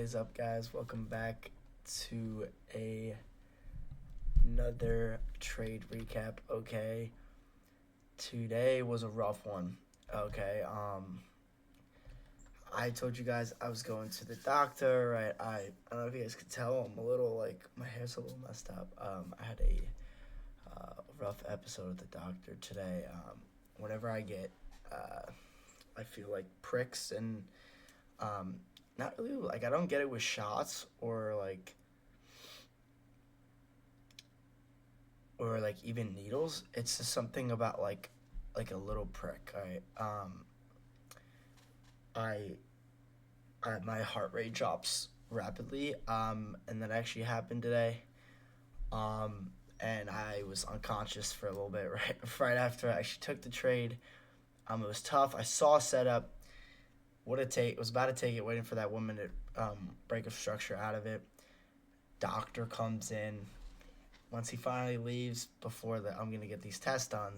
is up, guys? Welcome back to another trade recap. Okay, today was a rough one. Okay, I told you guys I was going to the doctor. Right, I don't know if you guys could tell. I'm a little like my hair's a little messed up. I had a rough episode with the doctor today. Whenever I get, I feel like pricks and um, not really like I don't get it with shots or like even needles. It's just something about like a little prick. I, my heart rate drops rapidly. And that actually happened today. And I was unconscious for a little bit right after I actually took the trade. It was tough. I saw a setup. Was about to take it, waiting for that 1 minute break of structure out of it. Doctor comes in. Once he finally leaves, I'm gonna get these tests done,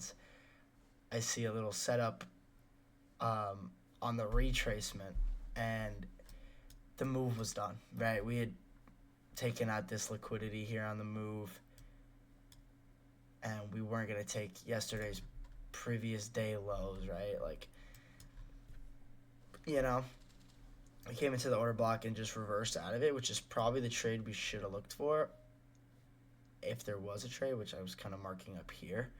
I see a little setup on the retracement, and the move was done. Right, we had taken out this liquidity here on the move, and we weren't gonna take yesterday's previous day lows. Right, you know, I came into the order block and just reversed out of it, which is probably the trade we should have looked for if there was a trade, which I was kind of marking up here.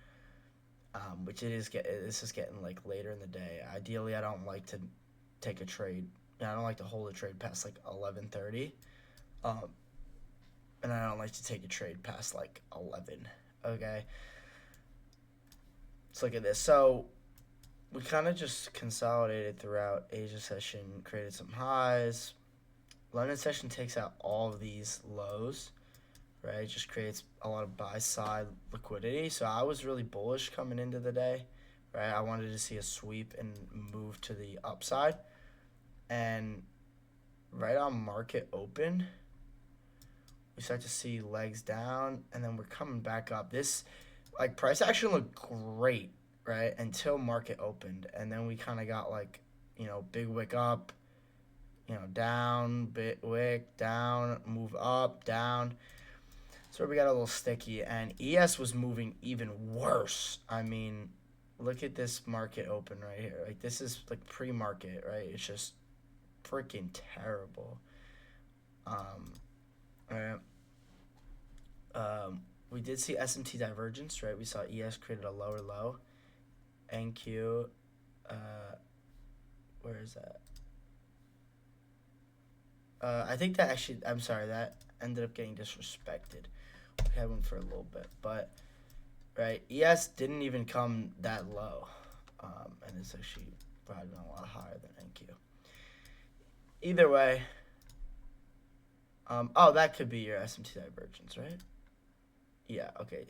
Which this is getting like later in the day. Ideally, I don't like to take a trade. I don't like to hold a trade past like 11:30, and I don't like to take a trade past like 11. Okay, let's look at this. So we kind of just consolidated throughout Asia session, created some highs. London session takes out all of these lows. Right, it just creates a lot of buy-side liquidity. So I was really bullish coming into the day, right? I wanted to see a sweep and move to the upside. And right on market open, we start to see legs down, and then we're coming back up. This, like, price action looked great, right, until market opened. And then we kind of got, like, big wick up, down, big wick, down, move up, down. So we got a little sticky, and ES was moving even worse. I mean, look at this market open right here. Like, this is like pre-market, right? It's just freaking terrible. Right. We did see SMT divergence, right? We saw ES created a lower low. NQ, where is that? I think that actually, I'm sorry, that ended up getting disrespected. We had one for a little bit, but right, ES didn't even come that low, and it's actually probably been a lot higher than NQ. Either way, that could be your SMT divergence, right? Yeah, okay.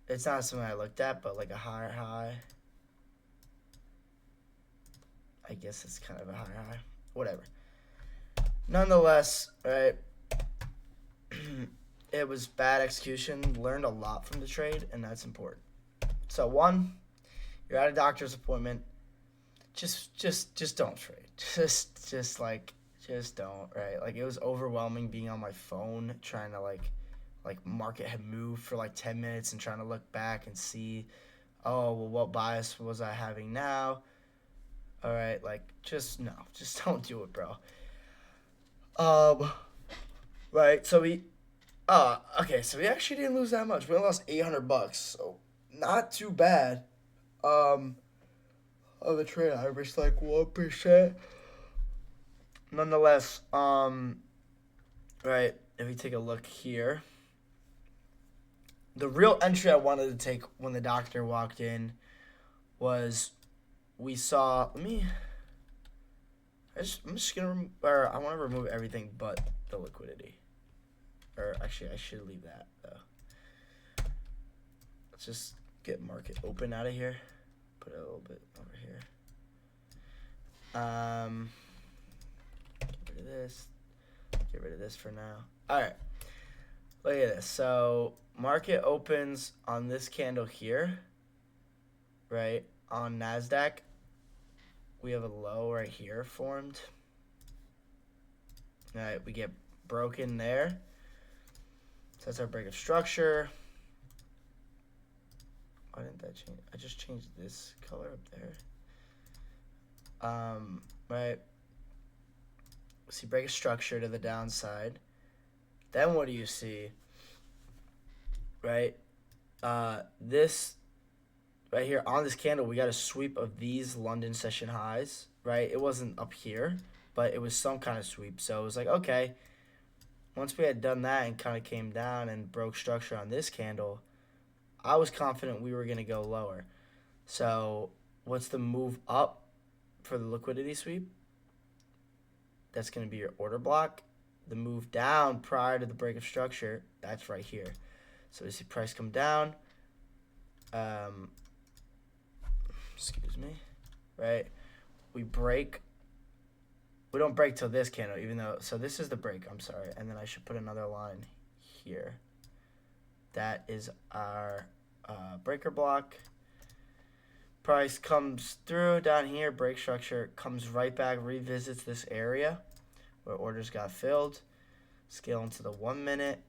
It's not something I looked at, but like a higher high. I guess it's kind of a higher high. Whatever. Nonetheless, right, it was bad execution. Learned a lot from the trade, and that's important. So one, you're at a doctor's appointment. Just don't trade. Just don't. Right, like it was overwhelming being on my phone trying to like market had moved for like 10 minutes and trying to look back and see, oh well, what bias was I having now? All right, like just don't do it, bro. Right. So so we actually didn't lose that much. We only lost $800, so not too bad. On the trade average, like 1%. Nonetheless, right. If we take a look here, the real entry I wanted to take when the doctor walked in was we saw. I'm just gonna, I want to remove everything but the liquidity. Or actually, I should leave that though. Let's just get market open out of here. Put it a little bit over here. Get rid of this. Get rid of this for now. All right. Look at this. So market opens on this candle here, right? On NASDAQ, we have a low right here formed. All right, we get broken there. So that's our break of structure. Why didn't that change? I just changed this color up there. Right. See break of structure to the downside. Then what do you see? Right. This right here on this candle, we got a sweep of these London session highs. Right. It wasn't up here, but it was some kind of sweep. So it was like, okay. Once we had done that and kind of came down and broke structure on this candle, I was confident we were going to go lower. So what's the move up for the liquidity sweep? That's going to be your order block. The move down prior to the break of structure, that's right here. So we see price come down. Excuse me. Right? We break. We don't break till this candle, even though, so this is the break, I'm sorry. And then I should put another line here. That is our breaker block. Price comes through down here, break structure, comes right back, revisits this area where orders got filled. Scale into the 1 minute.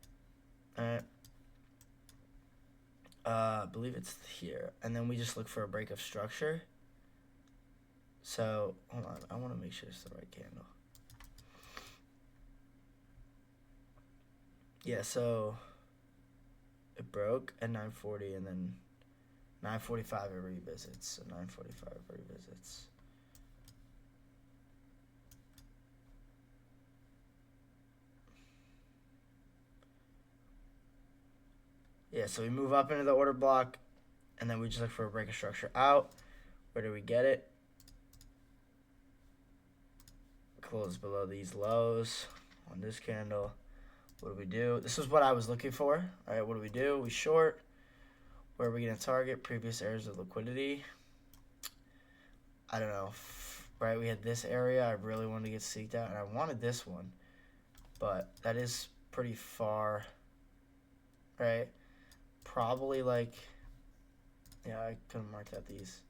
I believe it's here. And then we just look for a break of structure. So, hold on. I want to make sure it's the right candle. Yeah, so it broke at 9:40 and then 9:45 it revisits. So 9:45 revisits. Yeah, so we move up into the order block and then we just look for a break of structure out. Where do we get it? Close below these lows on this candle. What do we do? This is what I was looking for. All right, what do? We short. Where are we going to target? Previous areas of liquidity. I don't know. Right, we had this area. I really wanted to get seeked out, and I wanted this one. But that is pretty far. Right? Probably like... Yeah, I couldn't mark out these.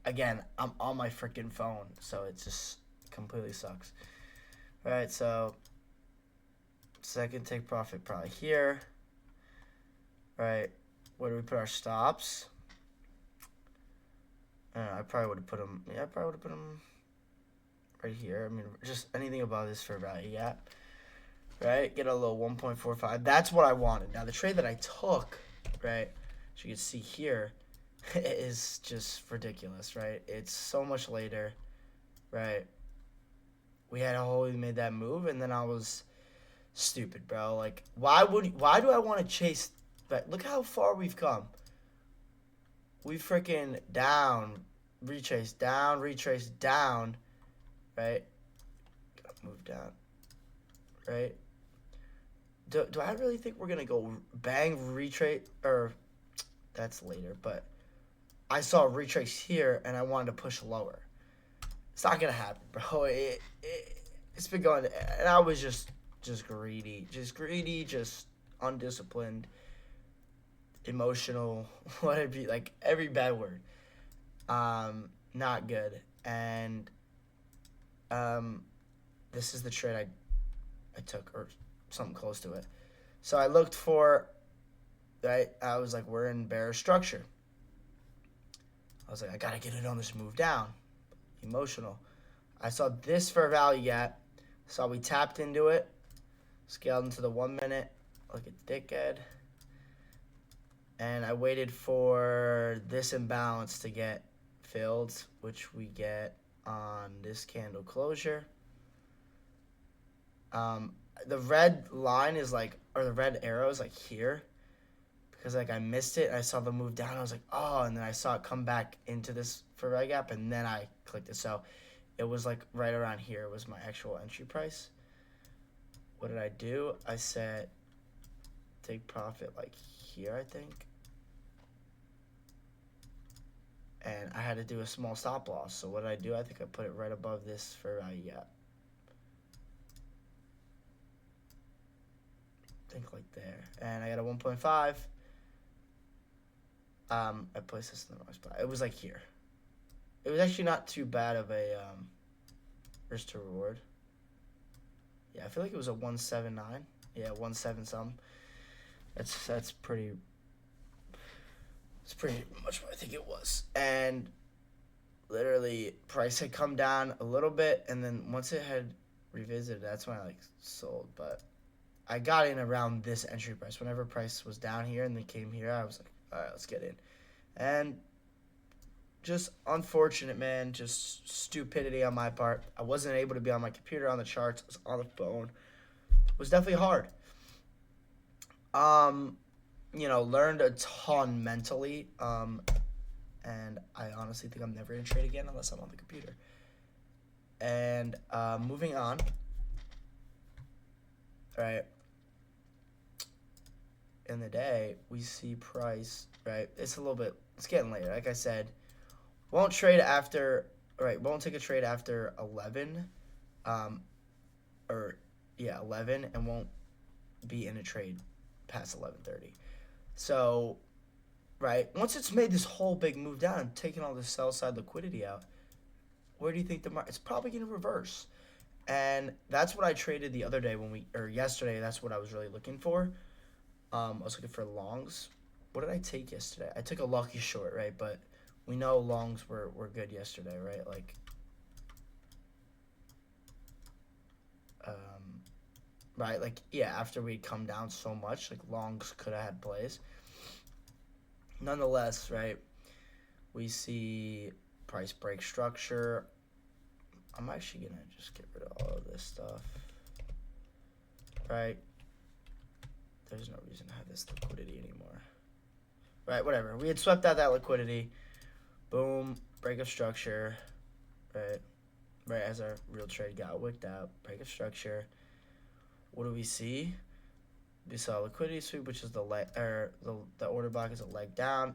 Again, I'm on my freaking phone, so it just completely sucks. All right, so second take profit probably here. All right, where do we put our stops? I probably would have put them. Yeah, I probably would have put them right here. I mean, just anything above this fair value gap. Right, get a little 1.45. That's what I wanted. Now the trade that I took, right, as you can see here, is just ridiculous. Right, it's so much later. Right. We made that move, and then I was stupid, bro. Like, why do I want to chase? But look how far we've come. We freaking down, retrace down, right? Gotta move down, right? Do I really think we're gonna go bang retrace? Or that's later, but I saw a retrace here, and I wanted to push lower. It's not gonna happen, bro. It's been going, and I was just greedy, just undisciplined, emotional. What it be like every bad word. Not good. And this is the trade I took, or something close to it. So I looked for, right? I was like, we're in bearish structure. I was like, I gotta get it on this move down. Emotional. I saw this fair value gap. Saw we tapped into it. Scaled into the 1 minute. Look at dickhead. And I waited for this imbalance to get filled, which we get on this candle closure. The red line is like, or the red arrow is like here. Because like I missed it. And I saw the move down. I was like, oh, and then I saw it come back into this fair value gap, and then I clicked it. So it was like right around here was my actual entry price. What did I do? I said take profit like here, I think. And I had to do a small stop loss. So what did I do? I think I put it right above this fair value gap. I think like there. And I got a 1.5. I placed this in the wrong spot. It was like here. It was actually not too bad of a risk to reward. Yeah, I feel like it was a 179. Yeah, 17 some. That's pretty. It's pretty much what I think it was. And literally, price had come down a little bit, and then once it had revisited, that's when I like sold. But I got in around this entry price. Whenever price was down here and then came here, I was like, all right, let's get in. And just unfortunate, man. Just stupidity on my part. I wasn't able to be on my computer on the charts. I was on the phone. It was definitely hard. Um, learned a ton mentally. And I honestly think I'm never gonna trade again unless I'm on the computer. And moving on. Right. In the day, we see price. Right. It's getting later. Like I said, won't trade after. Right. Won't take a trade after 11. Um, or yeah, 11, and won't be in a trade past 11:30. So, right, once it's made this whole big move down and taking all the sell side liquidity out, where do you think the market? It's probably going to reverse, and that's what I traded the other day yesterday. That's what I was really looking for. I was looking for longs. What did I take yesterday? I took a lucky short, right? But we know longs were good yesterday, right? Like, right? Like, yeah, after we'd come down so much, like longs could have had plays. Nonetheless, right? We see price break structure. I'm actually gonna just get rid of all of this stuff, right? There's no reason to have this liquidity anymore. Right, whatever. We had swept out that liquidity. Boom, break of structure. Right, right as our real trade got wicked out. Break of structure. What do we see? We saw liquidity sweep, which is the order block is a leg down.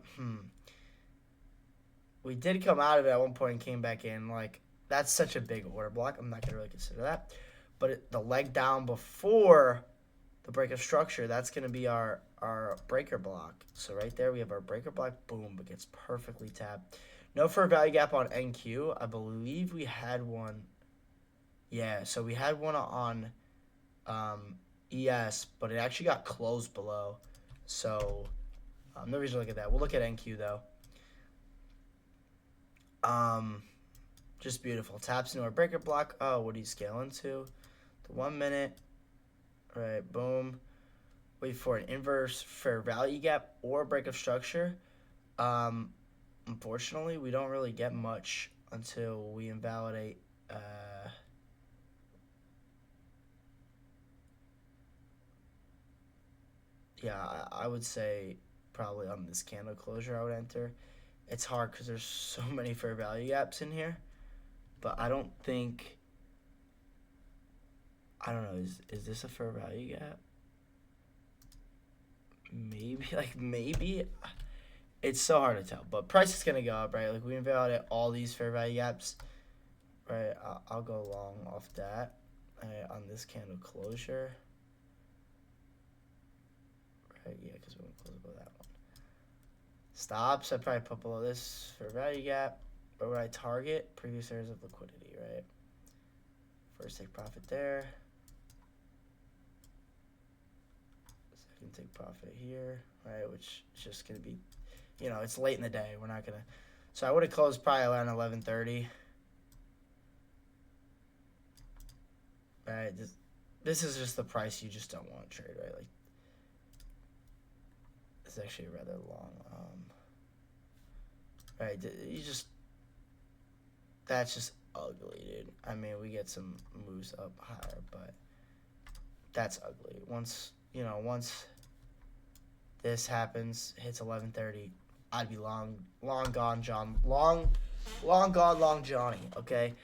We did come out of it at one point and came back in. Like, that's such a big order block. I'm not gonna really consider that. But the leg down before the break of structure, that's going to be our breaker block. So right there we have our breaker block. Boom, it gets perfectly tapped. No fair value gap on NQ. I believe we had one. Yeah, so we had one on ES, but it actually got closed below. So no reason to look at that. We'll look at NQ though. Just beautiful. Taps into our breaker block. Oh, what do you scale into? The 1 minute. Right, boom. Wait for an inverse fair value gap or break of structure. Unfortunately, we don't really get much until we invalidate. Yeah, I would say probably on this candle closure I would enter. It's hard because there's so many fair value gaps in here, but I don't think. I don't know. Is this a fair value gap? Maybe. It's so hard to tell. But price is gonna go up, right? Like we invalidate all these fair value gaps, right? I'll go long off that, right, on this candle closure. Right, yeah, because we won't close below that one. Stops, I'd probably put below this fair value gap. But would I target previous areas of liquidity, right? First take profit there. Second take profit here, right? Which is just gonna be, it's late in the day. We're not gonna. So I would have closed probably around 11:30. Right. This is just the price you just don't want to trade, right? Like, it's actually rather long. Right. That's just ugly, dude. I mean, we get some moves up higher, but that's ugly. Once this happens, hits 11:30, I'd be long gone, John. Long gone, Johnny. Okay.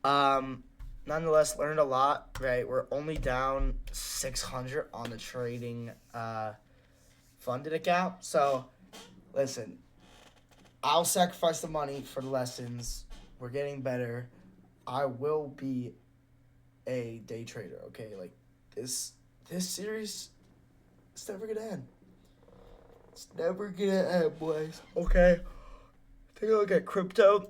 Nonetheless, learned a lot. Right, we're only down 600 on the trading funded account. So, listen, I'll sacrifice the money for the lessons. We're getting better. I will be a day trader. Okay, like this series, it's never gonna end. It's never gonna end, boys. Okay, take a look at crypto.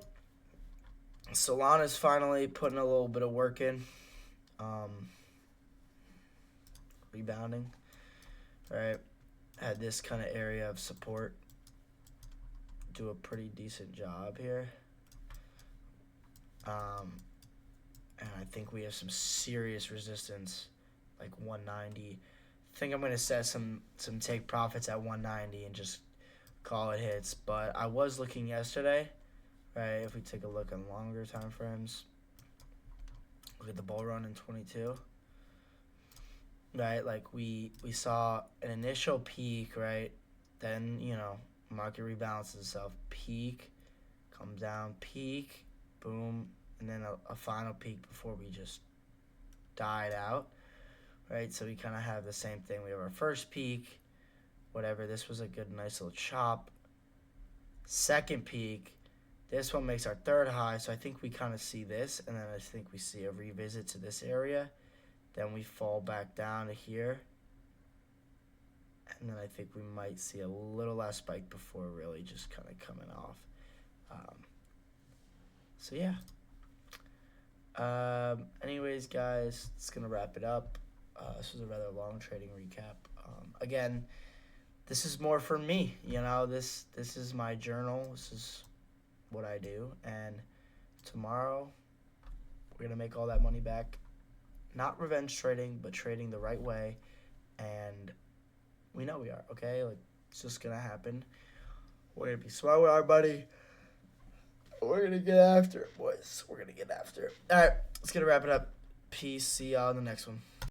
Solana's finally putting a little bit of work in. rebounding, right? Had this kind of area of support. Do a pretty decent job here. And I think we have some serious resistance, like 190. I think I'm gonna set some take profits at 190 and just call it hits. But I was looking yesterday, right? If we take a look on longer time frames, look at the bull run in 22, right? Like we saw an initial peak, right? Then market rebalances itself. Peak, comes down, peak, boom, and then a final peak before we just died out, right? So we kind of have the same thing. We have our first peak, whatever. This was a good, nice little chop. Second peak. This one makes our third high, so I think we kind of see this, and then I think we see a revisit to this area. Then we fall back down to here, and then I think we might see a little less spike before really just kind of coming off. So yeah. Anyways, guys, it's gonna wrap it up. This was a rather long trading recap. Again, this is more for me. This is my journal. This is what I do, and tomorrow we're gonna make all that money back. Not revenge trading, but trading the right way, and we know we are. Okay, like it's just gonna happen. We're gonna be smart with our money. We're gonna get after it, boys. We're gonna get after it. All right, let's get to wrap it up. Peace. See y'all in the next one.